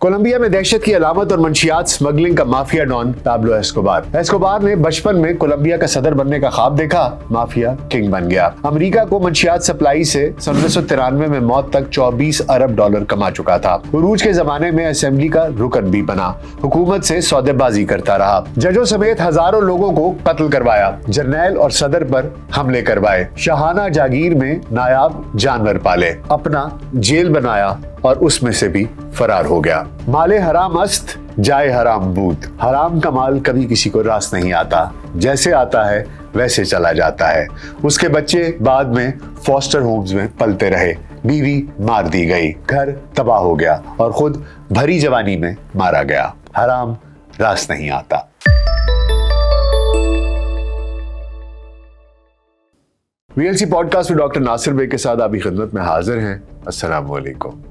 Colombia में दहशत की अलामत और मंशियात स्मगलिंग का mafia don Pablo Escobar. Escobar ने बचपन में कोलंबिया का सदर बनने का ख्वाब देखा, माफिया किंग बन गया। अमेरिका को मंशियात सप्लाई से 1993 में मौत तक 24 अरब डॉलर कमा चुका था। उरूज के जमाने में असेंबली का रुकन भी बना, हुकूमत से सौदेबाजी करता रहा, जजों समेत हजारों लोगों को कत्ल करवाया, जर्नैल और सदर पर हमले करवाए, शाहाना जागीर में नायाब जानवर पाले, अपना जेल बनाया और उसमें से भी फरार हो गया। माले हराम अस्त जाए हराम बूद। हराम का माल कभी किसी को रास नहीं आता, जैसे आता है वैसे चला जाता है। उसके बच्चे बाद में फॉस्टर होम्स में पलते रहे, बीवी मार दी गई, घर तबाह हो गया और खुद भरी जवानी में मारा गया। हराम रास नहीं आता। वीएलसी पॉडकास्ट में डॉक्टर नासिर बेग के साथ आपकी खिदमत में हाजिर हैं। अस्सलाम वालेकुम।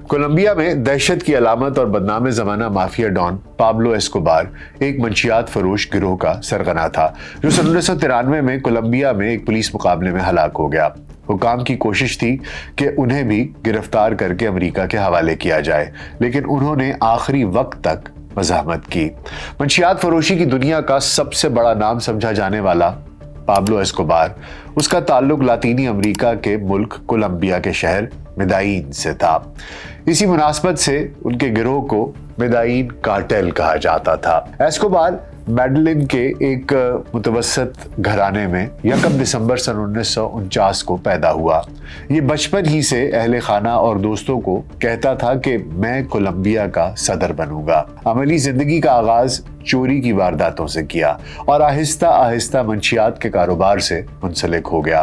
कोलंबिया में दहशत की अलामत और बदनाम ज़माना माफिया डॉन पाब्लो एस्कोबार एक मंशियात फरोश गिरोह का सरगना था, जो सन 1993 में कोलंबिया में एक पुलिस मुकाबले में हलाक हो गया। हुकाम की कोशिश थी कि उन्हें भी गिरफ्तार करके अमेरिका के हवाले किया जाए, लेकिन उन्होंने आखिरी वक्त तक मज़ाहमत की। मंशियात फरोशी की दुनिया का सबसे बड़ा नाम समझा जाने वाला पाब्लो एस्कोबार, उसका ताल्लुक लातीनी अमेरिका के मुल्क कोलंबिया के शहर मेदाइन से था। इसी मुनासबत से उनके गिरोह को मेदाइन कार्टेल कहा जाता था। एस्कोबार मेडलिन के एक मुतवसत घराने में 1 दिसंबर सन 1949 को पैदा हुआ। ये बचपन ही से अहले खाना और दोस्तों को कहता था कि मैं कोलंबिया का सदर बनूंगा। अमली जिंदगी का आगाज चोरी की वारदातों से किया और आहिस्ता आहिस्ता मंशियात के कारोबार से मुंसलिक हो गया।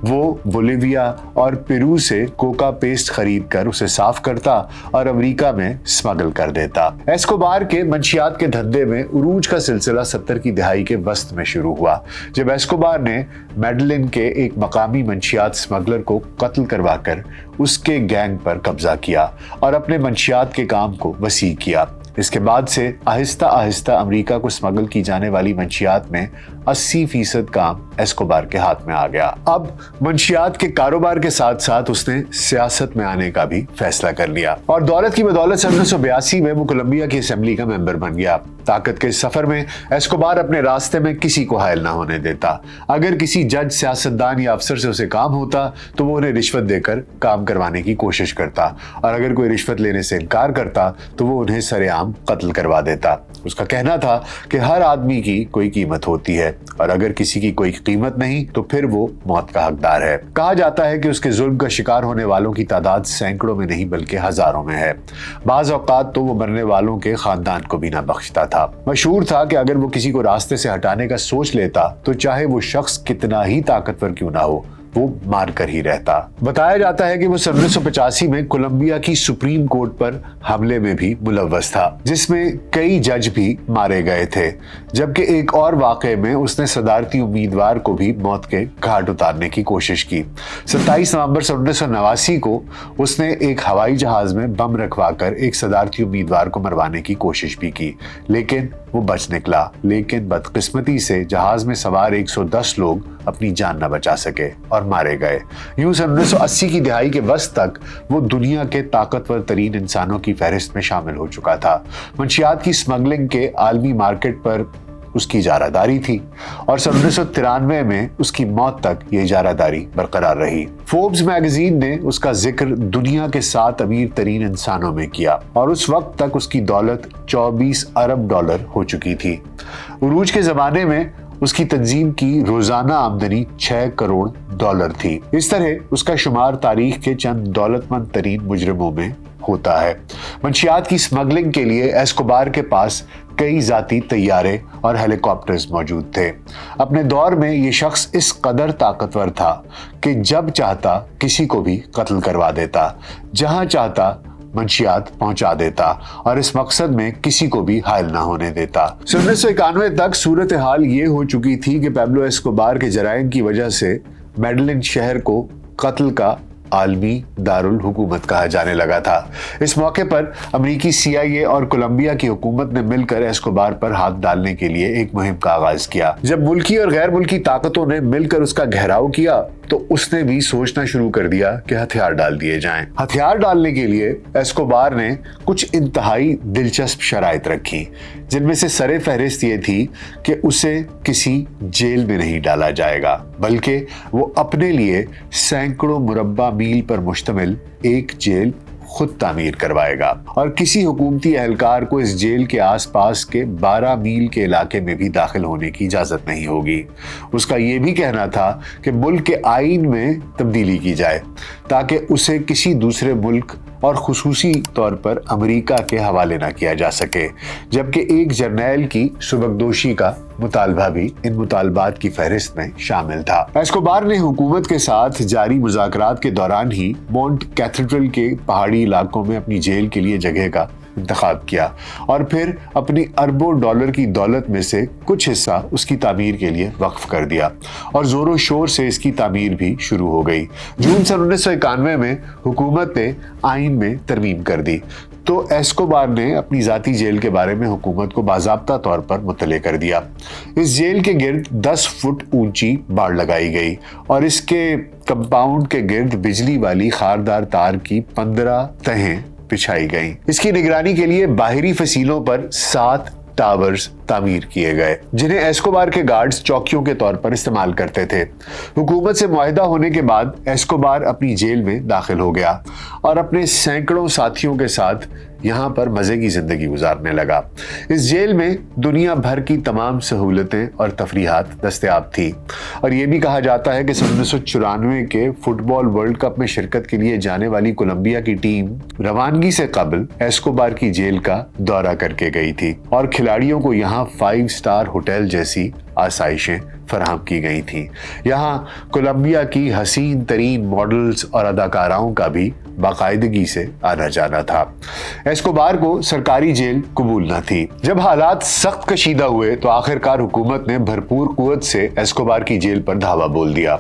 वो बोलिविया और पेरू से कोका पेस्ट खरीद कर उसे साफ करता और अमेरिका में स्मगल कर देता। एस्कोबार के मंशियात के धंधे में उरूज का सिलसिला 70 की दहाई के वस्त में शुरू हुआ, जब एस्कोबार ने मेडलिन के एक मकामी मंशियात स्मगलर को कत्ल करवाकर उसके गैंग पर कब्जा किया और अपने मंशियात के काम को वसी किया। इसके बाद से आहिस्ता आहिस्ता अमेरिका को स्मगल की जाने वाली मंशियात में 80% काम एस्कोबार के हाथ में आ गया। अब मंशियात के कारोबार के साथ साथ उसने सियासत में आने का भी फैसला कर लिया और दौलत की बदौलत सन 1982 में वो कोलंबिया की असेंबली का मेंबर बन गया। ताकत के इस सफर में एस्कोबार अपने रास्ते में किसी को हायल ना होने देता। अगर किसी जज, सियासतदान या अफसर से उसे काम होता तो वो उन्हें रिश्वत देकर काम करवाने की कोशिश करता, और अगर कोई रिश्वत लेने से इनकार करता तो वो उन्हें सरेआम कत्ल करवा देता। उसका कहना था कि हर आदमी की कोई कीमत होती है और अगर किसी की कोई कीमत नहीं तो फिर वो मौत का हकदार है। कहा जाता है कि उसके जुल्म का शिकार होने वालों की तादाद सैकड़ों में नहीं बल्कि हजारों में है। बाज़ औक़ात तो वो मरने वालों के खानदान को भी ना बख्शता था। मशहूर था कि अगर वो किसी को रास्ते से हटाने का सोच लेता तो चाहे वो शख्स कितना ही ताकतवर क्यों ना हो, वो मार कर ही रहता। बताया जाता है कि वो सन 1985 में कोलंबिया की सुप्रीम कोर्ट पर हमले में भी मुलव्वस था, जिसमें कई जज भी मारे गए थे, जबकि एक और वाक़े में उसने सदारती उम्मीदवार को भी मौत के घाट उतारने की कोशिश की। 27 नवंबर सन 1989 को उसने एक हवाई जहाज में बम रखवाकर एक सदारती उम्मीदवार को मरवाने की कोशिश भी की, लेकिन वो बच निकला। लेकिन बदकिस्मती से जहाज में सवार 110 लोग अपनी जान न बचा सके और मारे गए। यूं सन 1980 की दहाई के वस्त तक वो दुनिया के ताकतवर तरीन इंसानों की फहरिस्त में शामिल हो चुका था। मंशियात की स्मगलिंग के आलमी मार्केट पर उसकी इजारादारी थी और सन 1993 में उसकी मौत तक ये इजारादारी बरकरार रही। फोर्ब्स मैगजीन ने उसका जिक्र दुनिया के 7 अमीर तरीन इंसानों में किया और उस वक्त तक उसकी दौलत 24 अरब डॉलर हो चुकी थी। उरूज के जमाने में उसकी तंजीम की रोजाना आमदनी 6 करोड़ डॉलर थी। इस तरह उसका शुमार तारीख के चंद दौलतमंद तरीन मुजरिमों में होता है। मंशियात की स्मगलिंग के लिए एस्कोबार के पास कई जाती तैयारे और हेलीकॉप्टर्स मौजूद थे। अपने दौर में ये शख्स इस कदर ताकतवर था कि जब चाहता किसी को भी कत्ल करवा देता, जहां चाहता मंशियात पहुंचा देता और इस मकसद में किसी को भी हायल ना होने देता। 1991 तक सूरत हाल ये हो चुकी थी कि पाब्लो एस्कोबार के जराइम की वजह से मेडलिन शहर को कत्ल का आलमी दारुल हुकूमत कहा जाने लगा था। इस मौके पर अमेरिकी CIA और कोलंबिया की हुकूमत ने मिलकर एस्कोबार पर हाथ डालने के लिए एक मुहिम का आगाज किया। जब मुल्की और गैर मुल्की ताकतों ने मिलकर उसका घेराव किया तो उसने भी सोचना शुरू कर दिया कि हथियार डाल दिए जाएं। हथियार डालने के लिए एस्कोबार ने कुछ इंतहाई दिलचस्प शराइत रखी, जिनमें से सरे फहरिस्त ये थी कि उसे किसी जेल में नहीं डाला जाएगा, बल्कि वो अपने लिए सैकड़ों मुरब्बा मील पर मुश्तमिल एक जेल खुद तामीर करवाएगा और किसी हुकूमती एहलकार को इस जेल के आसपास के 12 मील के इलाके में भी दाखिल होने की इजाजत नहीं होगी। उसका ये भी कहना था कि मुल्क के आईन में तब्दीली की जाए ताकि उसे किसी दूसरे मुल्क और खुसूसी तौर पर अमेरिका के हवाले ना किया जा सके, जबकि एक जर्नैल की सुबकदोशी का मुतालबा भी इन मुतालबात की फहरिस्त में शामिल था। एस्कोबार ने हुकूमत के साथ जारी मुज़ाकरात के दौरान ही मॉन्ट कैथेड्रल के पहाड़ी इलाकों में अपनी जेल के लिए जगह का इंतखाब किया और फिर अपनी अरबों डॉलर की दौलत में से कुछ हिस्सा उसकी तामीर के लिए वक्फ कर दिया और जोरों शोर से इसकी तामीर भी शुरू हो गई। जून सन 1991 में हुकूमत ने आइन में तरमीम कर दी तो एस्कोबार ने अपनी जाती जेल के बारे में हुकूमत को बाज़ाब्ता तौर पर मुत्तले कर दिया। इस जेल के गिर्द 10 फुट ऊंची बाड़ लगाई गई और इसके कंपाउंड के गिर्द बिजली वाली खारदार तार की 15 तहें बिछाई गई। इसकी निगरानी के लिए बाहरी फसीलों पर 7 टावर्स तामीर किए गए, जिन्हें एस्कोबार के गार्ड्स चौकियों के तौर पर इस्तेमाल करते थे। हुकूमत से मुआहिदा होने के बाद एस्कोबार अपनी जेल में दाखिल हो गया और अपने सैकड़ों साथियों के साथ यहाँ पर मजे की जिंदगी गुजारने लगा। इस जेल में दुनिया भर की तमाम सहूलतें और तफरीहात दस्तयाब थी और ये भी कहा जाता है कि 1994 के फुटबॉल वर्ल्ड कप में शिरकत के लिए जाने वाली कोलंबिया की टीम रवानगी से कबल एस्कोबार की जेल का दौरा करके गई थी और खिलाड़ियों को यहाँ 5 स्टार होटल जैसी आसाइशें फराहम की गई थी। यहाँ कोलंबिया की हसीन तरीन मॉडल्स और अदाकाराओं का भी बाकायदगी से आना जाना था। एस्कोबार को सरकारी जेल कबूल न थी। जब हालात सख्त कशीदा हुए तो आखिरकार हुकूमत ने भरपूर कुव्वत से एस्कोबार की जेल पर धावा बोल दिया,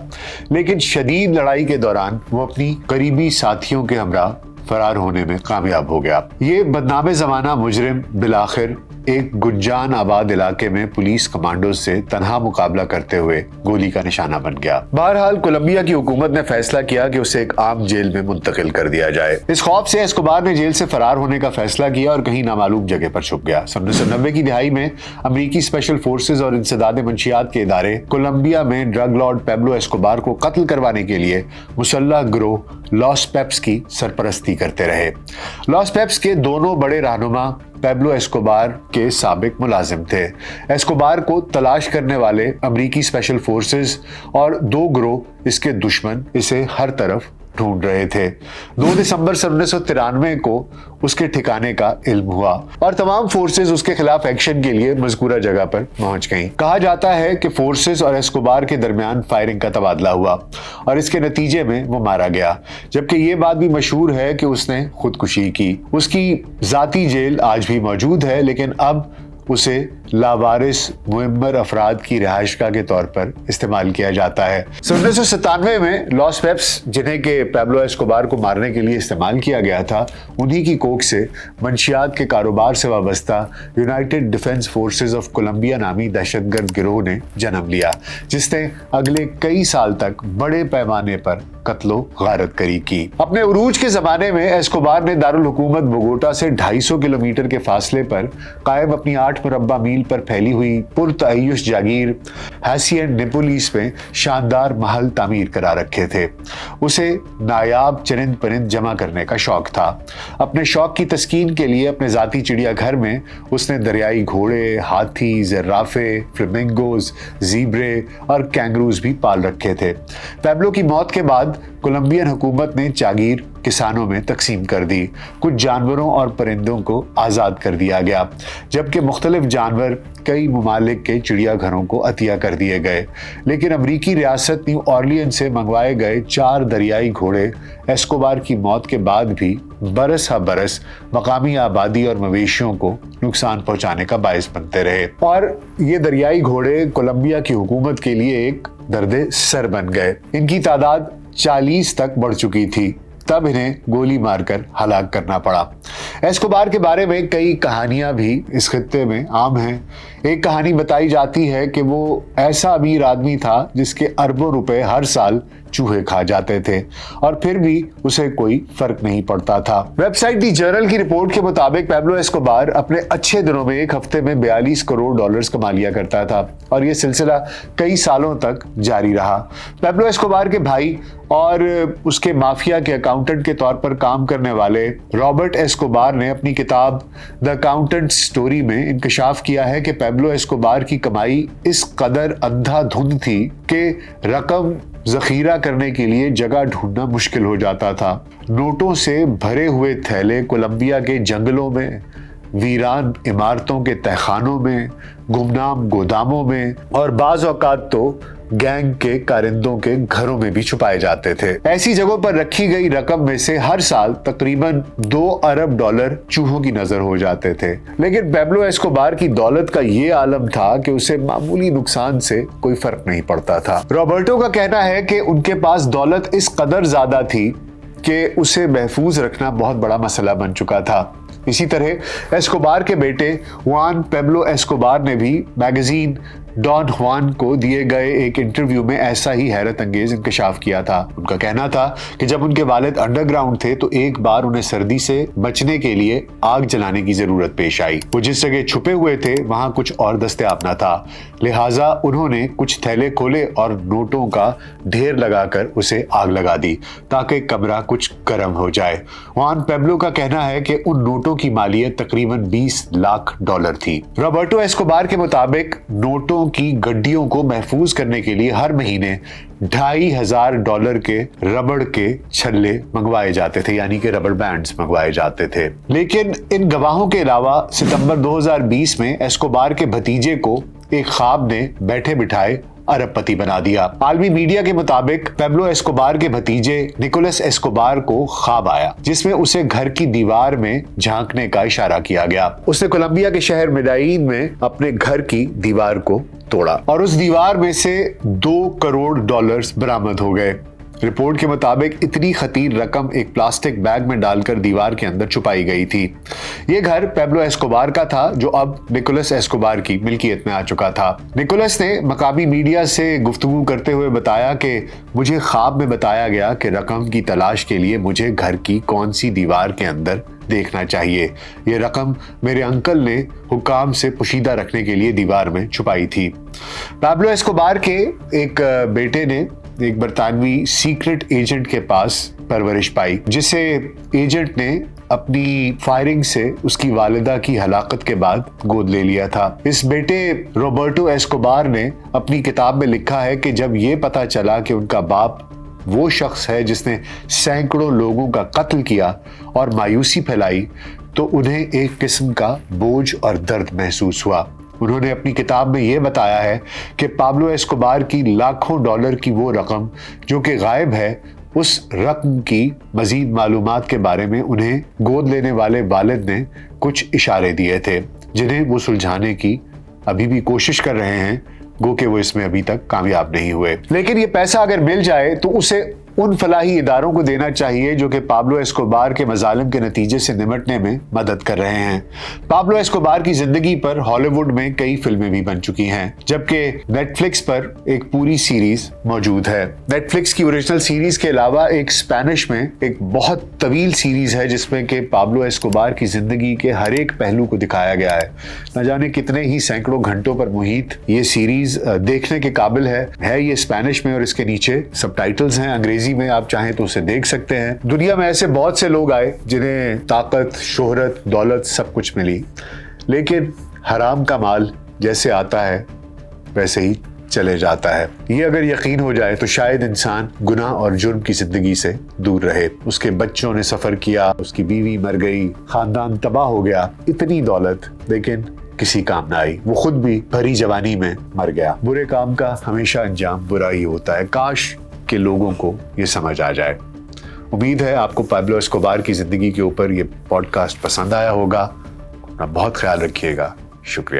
लेकिन शदीद लड़ाई के दौरान वो अपनी करीबी साथियों के हमरा फरार होने में कामयाब हो गया। ये बदनामे जमाना मुजरिम बिलाखिर एक गुंजान आबाद इलाके में पुलिस कमांडो से तनहा मुकाबला करते हुए गोली का निशाना बन गया। बहरहाल कोलंबिया की हुकूमत ने फैसला किया कि उसे एक आम जेल में मुंतकिल कर दिया जाए। इस खौफ से एस्कोबार ने जेल से फरार होने का फैसला किया और कहीं नामालूम जगह पर छुप गया। 1990 की दिहाई में अमेरिकी स्पेशल फोर्सेज और इंसदाद मंशियात के इदारे कोलंबिया में ड्रग लॉर्ड पैब्लो एस्कोबार को कत्ल करवाने के लिए मुसल्लह गिरोह लॉस पेप्स की सरपरस्ती करते रहे। लॉस पेप्स के दोनों बड़े रहनुमा पैब्लो एस्कोबार के साबिक मुलाजिम थे। एस्कोबार को तलाश करने वाले अमेरिकी स्पेशल फोर्सेस और 2 गिरोह इसके दुश्मन इसे हर तरफ ढूंढ रहे थे। 2 दिसंबर 1993 को उसके ठिकाने का इल्म हुआ और तमाम फोर्सेस उसके खिलाफ एक्शन के लिए मज़कूरा जगह पर पहुंच गईं। कहा जाता है कि फोर्सेस और एस्कोबार के दरमियान फायरिंग का तबादला हुआ और इसके नतीजे में वो मारा गया, जबकि ये बात भी मशहूर है कि उसने खुदकुशी की। उसकी जाती जेल आज भी मौजूद है, लेकिन अब उसे लावारिस मुअम्मर अफराद की रिहाइशगाह के तौर पर इस्तेमाल किया जाता है। 1997 में लॉस पेप्स, जिन्हें के पैब्लो एस्कोबार को मारने के लिए इस्तेमाल किया गया था, उन्हीं की कोख से मंशियात के कारोबार से वाबस्ता United Defence Forces of Colombia नामी दहशतगर्द गिरोह ने जन्म लिया, जिसने अगले कई साल तक बड़े पैमाने पर कत्लो गारत करी की। अपने उरूज के जमाने में एस्कोबार ने दारुल हुकूमत बोगोटा से 250 किलोमीटर के फासले पर कायम अपनी 8 मुरब्बा मील पर फैली हुई पुरतअय्युश जागीर हासियन नेपोलिस में शानदार महल तामीर करा रखे थे। उसे नायाब चरिंद परिंद जमा करने का शौक था। अपने शौक की तस्कीन के लिए अपने जाती चिड़ियाघर में उसने दरियाई घोड़े, हाथी, ज़र्राफे, फ्लेमिंगोज, ज़ीब्रे और कैंगरूज भी पाल रखे थे। पैब्लो की मौत के बाद कोलंबियन हुकूमत ने जागीर किसानों में तकसीम कर दी। कुछ जानवरों और परिंदों को आज़ाद कर दिया गया, जबकि मुख्तलिफ जानवर कई ममालिक के चिड़ियाघरों को अतिया कर दिए गए। लेकिन अमरीकी रियासत न्यू ऑरलियन से मंगवाए गए 4 दरियाई घोड़े एस्कोबार की मौत के बाद भी बरस हा बरस मकामी आबादी और मवेशियों को नुकसान पहुंचाने का बायस बनते रहे और ये दरियाई घोड़े कोलंबिया की हुकूमत के लिए एक दर्दे सर बन गए। इनकी तादाद 40 तक बढ़ चुकी थी, तब इन्हें गोली मारकर हलाक करना पड़ा। एस्कोबार के बारे में कई कहानियां भी इस खित्ते में आम हैं। एक कहानी बताई जाती है कि वो ऐसा अमीर आदमी था जिसके अरबों रुपए हर साल चूहे खा जाते थे और फिर भी उसे कोई फर्क नहीं पड़ता था। वेबसाइट दी जर्नल की रिपोर्ट के मुताबिक पैब्लो एस्कोबार अपने अच्छे दिनों में एक हफ्ते में 42 करोड़ डॉलर्स कमा लिया करता था और यह सिलसिला कई सालों तक जारी रहा। पैब्लो एस्कोबार के भाई और उसके माफिया के अकाउंटेंट के तौर पर काम करने वाले रॉबर्ट एस्कोबार ने अपनी किताब द अकाउंटेंट स्टोरी में इंकशाफ किया है कि पैब्लो एस्कोबार की कमाई इस कदर अंधाधुंध थी कि रकम जखीरा करने के लिए जगह ढूंढना मुश्किल हो जाता था। नोटों से भरे हुए थैले कोलंबिया के जंगलों में, वीरान इमारतों के तहखानों में, गुमनाम गोदामों में और बाज औकात तो गैंग के कारिंदों के घरों में भी छुपाए जाते थे। ऐसी जगहों पर रखी गई रकम में से हर साल तकरीबन 2 अरब डॉलर चूहों की नजर हो जाते थे। लेकिन पैब्लो एस्कोबार की दौलत का ये आलम था कि उसे मामूली नुकसान से कोई फर्क नहीं पड़ता था। रॉबर्टो का कहना है कि उनके पास दौलत इस कदर ज्यादा थी कि उसे महफूज रखना बहुत बड़ा मसला बन चुका था। इसी तरह एस्कोबार के बेटे जुआन पैब्लो एस्कोबार ने भी मैगजीन डॉन जुआन को दिए गए एक इंटरव्यू में ऐसा ही हैरत अंगेज इंकशाफ किया था। उनका कहना था कि जब उनके वालिद अंडरग्राउंड थे तो एक बार उन्हें सर्दी से बचने के लिए आग जलाने की जरूरत पेश आई। वो जिस जगह छुपे हुए थे वहां कुछ और दस्तयाब न था, लिहाजा उन्होंने कुछ थैले खोले और नोटों का ढेर लगाकर उसे आग लगा दी ताकि कमरा कुछ गर्म हो जाए। जुआन पैब्लो का कहना है कि उन नोटों की मालियत तकरीबन 20 लाख डॉलर थी। रॉबर्टो एस्कोबार के मुताबिक नोटों की गड्डियों को महफूज करने के लिए हर महीने $2,500 के रबड़ के छल्ले मंगवाए जाते थे, यानी कि रबड़ बैंड्स मंगवाए जाते थे। लेकिन इन गवाहों के अलावा सितंबर 2020 में एस्कोबार के भतीजे को एक ख्वाब ने बैठे बिठाए अरबपति बना दिया। आलमी मीडिया के मुताबिक पैब्लो एस्कोबार के भतीजे निकोलस एस्कोबार को ख्वाब आया जिसमें उसे घर की दीवार में झांकने का इशारा किया गया। उसने कोलंबिया के शहर मेडाइन में अपने घर की दीवार को तोड़ा और उस दीवार में से 2 करोड़ डॉलर्स बरामद हो गए। रिपोर्ट के मुताबिक इतनी खतीर रकम एक प्लास्टिक बैग में डालकर दीवार के अंदर छुपाई गई थी। यह घर पैब्लो एस्कोबार का था जो अब निकोलस एस्कोबार की मिल्कियत में आ चुका था। निकोलस ने मकामी मीडिया से गुफ्तगू करते हुए बताया कि मुझे ख्वाब में बताया गया कि रकम की तलाश के लिए मुझे घर की कौन सी दीवार के अंदर देखना चाहिए। ये रकम मेरे अंकल ने हुकाम से पोशीदा रखने के लिए दीवार में छुपाई थी। पैब्लो एस्कोबार के एक बेटे ने एक बरतानवी सीक्रेट एजेंट के पास परवरिश पाई, जिसे एजेंट ने अपनी फायरिंग से उसकी वालिदा की हलाकत के बाद गोद ले लिया था। इस बेटे रॉबर्टो एस्कोबार ने अपनी किताब में लिखा है कि जब ये पता चला कि उनका बाप वो शख्स है जिसने सैकड़ों लोगों का कत्ल किया और मायूसी फैलाई तो उन्हें एक किस्म का बोझ और दर्द महसूस हुआ। उन्होंने अपनी किताब में यह बताया है कि पैब्लो एस्कोबार की लाखों डॉलर की वो रकम जो कि गायब है, उस रकम की मजीद मालूमात के बारे में उन्हें गोद लेने वाले वालिद ने कुछ इशारे दिए थे जिन्हें वो सुलझाने की अभी भी कोशिश कर रहे हैं, गो कि वो इसमें अभी तक कामयाब नहीं हुए। लेकिन ये पैसा अगर मिल जाए तो उसे उन फलाही इदारों को देना चाहिए जो कि पैब्लो एस्कोबार के मजालिम के नतीजे से निमटने में मदद कर रहे हैं। पैब्लो एस्कोबार की जिंदगी पर हॉलीवुड में कई फिल्में भी बन चुकी हैं, जबकि नेटफ्लिक्स पर एक पूरी सीरीज मौजूद है। नेटफ्लिक्स की ओरिजिनल सीरीज के अलावा एक स्पेनिश में एक बहुत तवील सीरीज है जिसमें कि पैब्लो एस्कोबार की जिंदगी के हर एक पहलू को दिखाया गया है। न जाने कितने ही सैकड़ों घंटों पर मुहित ये सीरीज देखने के काबिल है। ये स्पेनिश में और इसके नीचे सबटाइटल्स हैं अंग्रेजी में, आप चाहें तो उसे देख सकते हैं। दुनिया में ऐसे बहुत से लोग आए जिन्हें ताकत, शोहरत, दौलत सब कुछ मिली, लेकिन हराम का माल जैसे आता है वैसे ही चले जाता है। ये अगर यकीन हो जाए तो शायद इंसान गुनाह और जुर्म की जिंदगी से दूर रहे। उसके बच्चों ने सफर किया, उसकी बीवी मर गई, खानदान तबाह हो गया, इतनी दौलत लेकिन किसी काम ना आई। वो खुद भी भरी जवानी में मर गया। बुरे काम का हमेशा अंजाम बुरा ही होता है। काश के लोगों को ये समझ आ जाए। उम्मीद है आपको पैब्लो एस्कोबार की जिंदगी के ऊपर ये पॉडकास्ट पसंद आया होगा। अपना बहुत ख्याल रखिएगा। शुक्रिया।